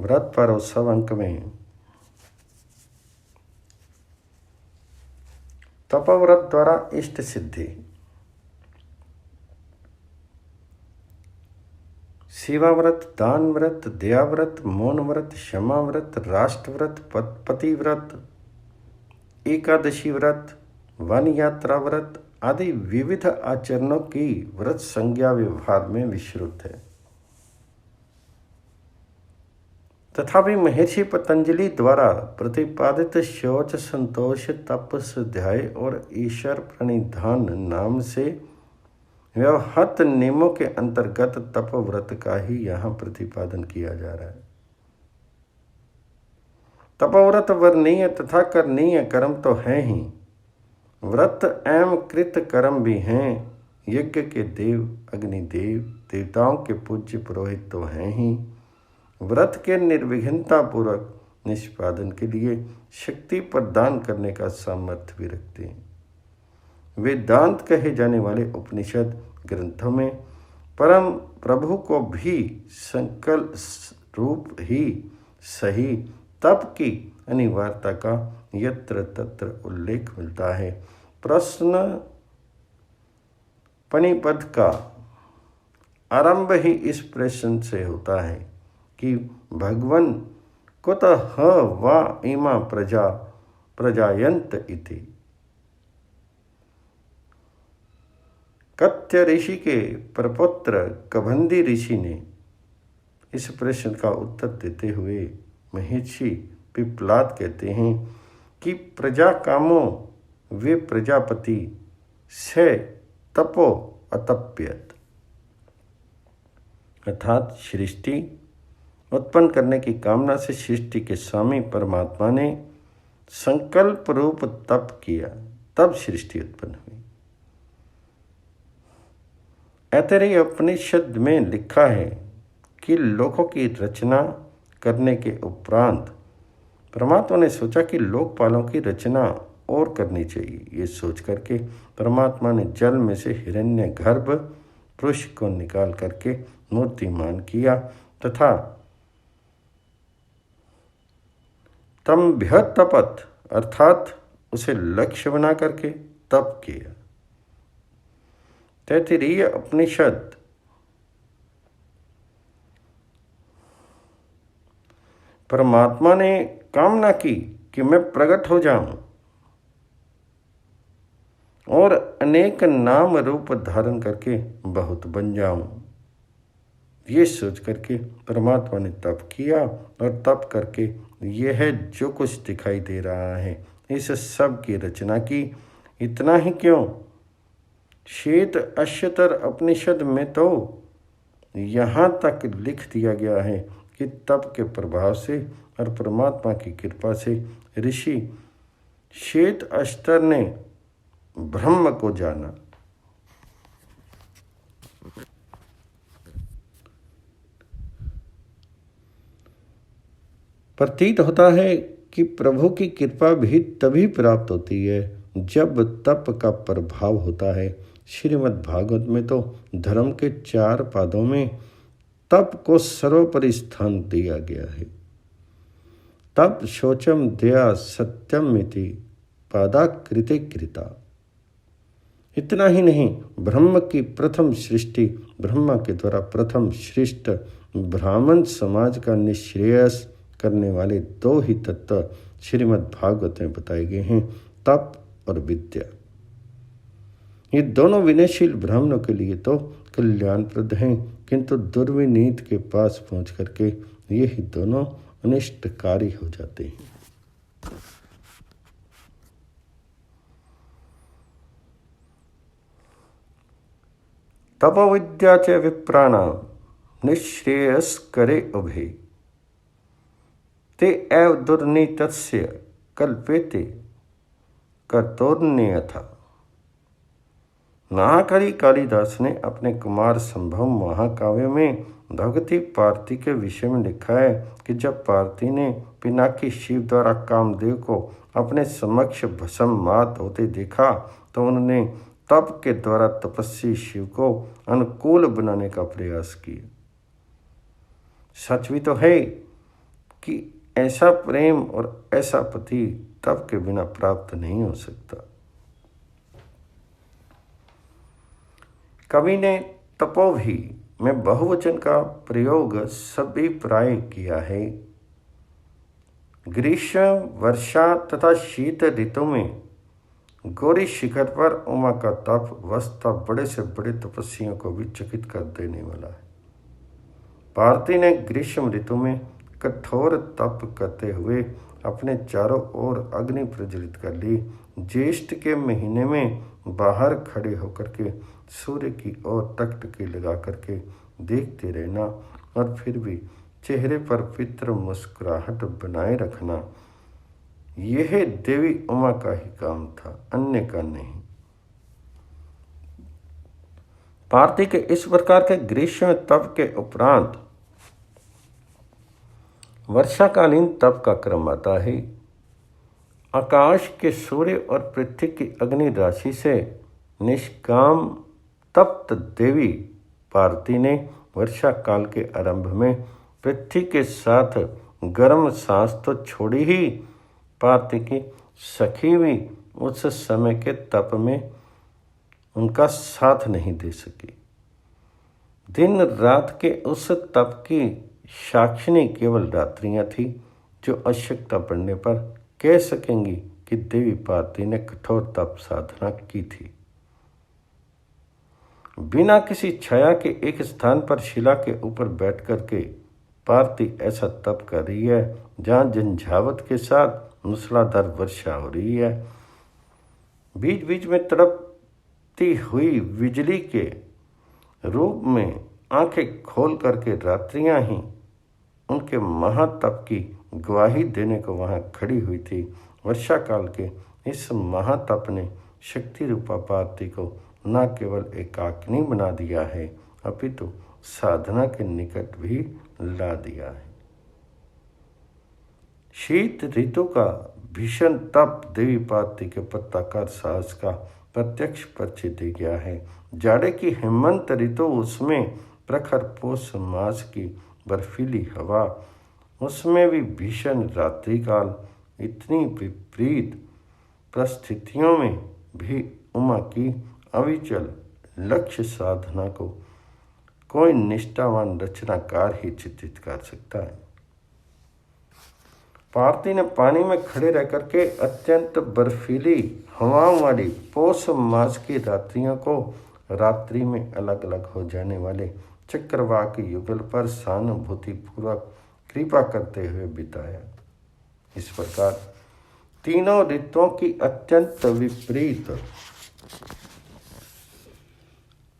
व्रत पर उत्सव अंक में तपोव्रत द्वारा इष्ट सिद्धि। शिवाव्रत, दान व्रत, दयाव्रत, मौन व्रत, क्षमा व्रत, राष्ट्र व्रत, पति व्रत, एकादशी व्रत, वन यात्रा व्रत आदि विविध आचरणों की व्रत संज्ञा व्यवहार में विस्तृत है। तथापि महर्षि पतंजलि द्वारा प्रतिपादित शौच, संतोष, तप, स्वाध्याय और ईश्वर प्रणिधान नाम से व्यवहत नियमों के अंतर्गत तप व्रत का ही यहाँ प्रतिपादन किया जा रहा है। तपव्रत वर्णनीय तथा करनीय कर्म तो है ही, व्रत एवं कृत कर्म भी हैं। यज्ञ के देव अग्निदेव, देवताओं के पूज्य पुरोहित तो हैं ही, व्रत के निर्विघ्नता पूर्वक निष्पादन के लिए शक्ति प्रदान करने का सामर्थ्य भी रखते हैं। वेदांत कहे जाने वाले उपनिषद ग्रंथों में परम प्रभु को भी संकल्प रूप ही सही तप की अनिवार्यता का यत्र तत्र उल्लेख मिलता है। प्रश्न पनिपद का आरंभ ही इस प्रश्न से होता है कि भगवन् कुतः वा इमा प्रजायन्त इति। कत्य ऋषि के प्रपुत्र कबंदी ऋषि ने इस प्रश्न का उत्तर देते हुए महर्षि पिप्लाद कहते हैं कि प्रजा कामो वे प्रजापति से तपो अतप्यत, अर्थात सृष्टि उत्पन्न करने की कामना से सृष्टि के स्वामी परमात्मा ने संकल्प रूप तप किया, तब सृष्टि उत्पन्न हुई। ऐतरेय उपनिषद में लिखा है कि लोकों की रचना करने के उपरांत परमात्मा ने सोचा कि लोकपालों की रचना और करनी चाहिए। ये सोच करके परमात्मा ने जल में से हिरण्यगर्भ पुरुष को निकाल करके मूर्तिमान किया तथा तम्भ्य तपत, अर्थात उसे लक्ष्य बना करके तप किया। तैत्तिरीय उपनिषद परमात्मा ने कामना की कि मैं प्रकट हो जाऊं और अनेक नाम रूप धारण करके बहुत बन जाऊं। ये सोच करके परमात्मा ने तप किया और तप करके यह जो कुछ दिखाई दे रहा है इस सब की रचना की। इतना ही क्यों, श्वेत अश्वतर उपनिषद में तो यहाँ तक लिख दिया गया है कि तप के प्रभाव से और परमात्मा की कृपा से ऋषि श्वेत अश्वतर ने ब्रह्म को जाना। प्रतीत होता है कि प्रभु की कृपा भी तभी प्राप्त होती है जब तप का प्रभाव होता है। श्रीमद् भागवत में तो धर्म के 4 पादों में तप को सर्वोपरि स्थान दिया गया है। तप शौचम दया सत्यम इति पादाकृते कृता। इतना ही नहीं, ब्रह्म की प्रथम सृष्टि, ब्रह्मा के द्वारा प्रथम सृष्ट ब्राह्मण समाज का निःश्रेयस करने वाले 2 ही तत्व श्रीमद् भागवत में बताए गए हैं, तप और विद्या। ये दोनों विनयशील ब्राह्मणों के लिए तो कल्याणप्रद हैं, किंतु दुर्विनीत के पास पहुंच करके ये ही दोनों अनिष्टकारी हो जाते हैं। तपोविद्या च विप्राणां निःश्रेयस्करे उभे ते एव दुर्नीतस्य कल्पेते कर्तोर्न्यथा। महाकवि कालिदास ने अपने कुमार संभव महाकाव्य में भगवती पार्वती के विषय में लिखा है कि जब पार्वती ने पिनाकी शिव द्वारा कामदेव को अपने समक्ष भस्ममात होते देखा तो उन्होंने तप के द्वारा तपस्वी शिव को अनुकूल बनाने का प्रयास किया। सच भी तो है कि ऐसा प्रेम और ऐसा पति तप के बिना प्राप्त नहीं हो सकता। कवि ने तपोभी में बहुवचन का प्रयोग सभी प्राय किया है। ग्रीष्म, वर्षा तथा शीत ऋतु में गौरी शिखर पर उमा का तप वस्तुतः बड़े से बड़े तपस्वियों को भी चकित कर देने वाला है। पार्वती ने ग्रीष्म ऋतु में कठोर तप करते हुए अपने चारों ओर अग्नि प्रज्वलित कर ली। ज्येष्ठ के महीने में बाहर खड़े होकर के सूर्य की ओर टकटकी लगा करके देखते रहना और फिर भी चेहरे पर पितर मुस्कुराहट बनाए रखना, यह देवी उमा का ही काम था, अन्य का नहीं। पार्वती के इस प्रकार के ग्रीष्म तप के उपरांत वर्षाकालीन तप का क्रम आता है। आकाश के सूर्य और पृथ्वी की अग्नि राशि से निष्काम तप्त देवी पार्वती ने वर्षा काल के आरंभ में पृथ्वी के साथ गर्म सांस तो छोड़ी ही, पार्वती की सखी भी उस समय के तप में उनका साथ नहीं दे सकी। दिन रात के उस तप की साक्षिणी केवल रात्रियां थी, जो आवश्यकता पड़ने पर कह सकेंगी कि देवी पार्वती ने कठोर तप साधना की थी। बिना किसी छाया के एक स्थान पर शिला के ऊपर बैठ करके पार्वती ऐसा तप कर रही है जहाँ झंझावत के साथ मूसलाधार वर्षा हो रही है। बीच बीच में तड़पती हुई बिजली के रूप में आंखें खोल करके रात्रियां ही उनके महातप की गवाही देने को वहां खड़ी हुई थी। वर्षा काल के इस महातप ने शक्ति रूपा पार्वती को न केवल एकाकिनी बना दिया है, अपितु साधना के निकट भी ला दिया है। शीत ऋतु का भीषण तप देवी पार्वती के पत्ताकार साहस का प्रत्यक्ष परिचय दे गया है। जाड़े की हेमंत ऋतु, उसमें प्रखर पोष मास की बर्फीली हवा, उसमें भी भीषण रात्रि काल, इतनी विपरीत परिस्थितियों में भी उमा की अविचल लक्ष्य साधना को कोई निष्ठावान रचनाकार ही चित्रित कर सकता है। पार्वती ने पानी में खड़े रह करके अत्यंत बर्फीली हवाओं वाली पौष मास की रात्रियों को रात्रि में अलग अलग हो जाने वाले चक्रवाक युगल पर सहानुभूति पूर्वक कृपा करते हुए बिताया। इस प्रकार तीनों ऋतुओं की अत्यंत विपरीत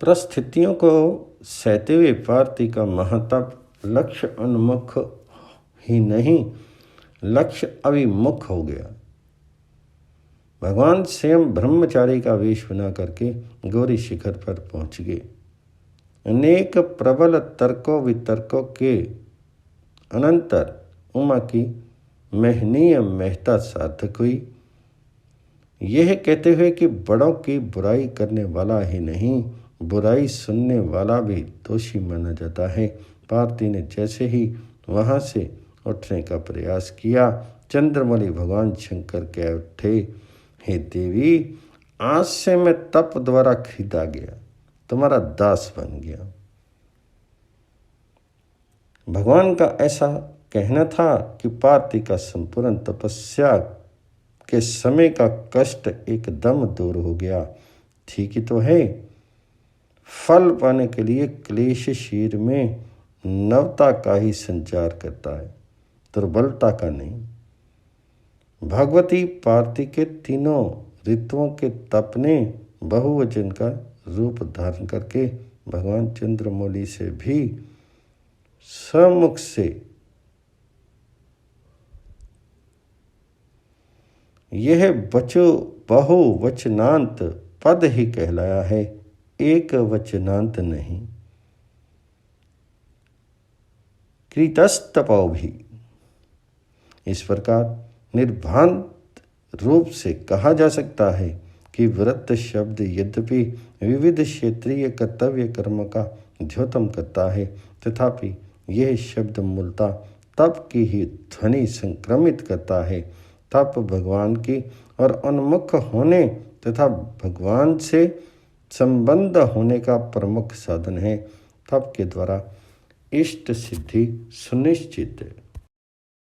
परिस्थितियों को सहते हुए पार्वती का महातप लक्ष्य उन्मुख ही नहीं, लक्ष्य अभिमुख हो गया। भगवान स्वयं ब्रह्मचारी का वेश बना करके गौरी शिखर पर पहुंच गए। अनेक प्रबल तर्कों वितर्कों के अनंतर उमा की महनीय महता सार्थक हुई। यह कहते हुए कि बड़ों की बुराई करने वाला ही नहीं, बुराई सुनने वाला भी दोषी माना जाता है। पार्वती ने जैसे ही वहां से उठने का प्रयास किया, चंद्रमौली भगवान शंकर कह उठे, हे देवी, आज से मैं तप द्वारा खरीदा गया, तुम्हारा दास बन गया। भगवान का ऐसा कहना था कि पार्वती का संपूर्ण तपस्या के समय का कष्ट एकदम दूर हो गया। ठीक ही तो है, फल पाने के लिए क्लेश शरीर में नवता का ही संचार करता है, दुर्बलता का नहीं। भगवती पार्वती के तीनों ऋतुओं के तप ने बहुवचन का रूप धारण करके भगवान चंद्रमौली से भी सम्मुख से यह बचो बहुवचनांत पद ही कहलाया है, एक वचनांत नहीं। कृतस्तपो भी। इस प्रकार निर्भांत रूप से कहा जा सकता है कि व्रत शब्द यद्यपि विविध क्षेत्रीय कर्तव्य कर्म का द्योतम करता है, तथापि यह शब्द मूलतः तप की ही ध्वनि संक्रमित करता है। तप भगवान की और उन्मुख होने तथा भगवान से संबंध होने का प्रमुख साधन है। तप के द्वारा इष्ट सिद्धि सुनिश्चित है।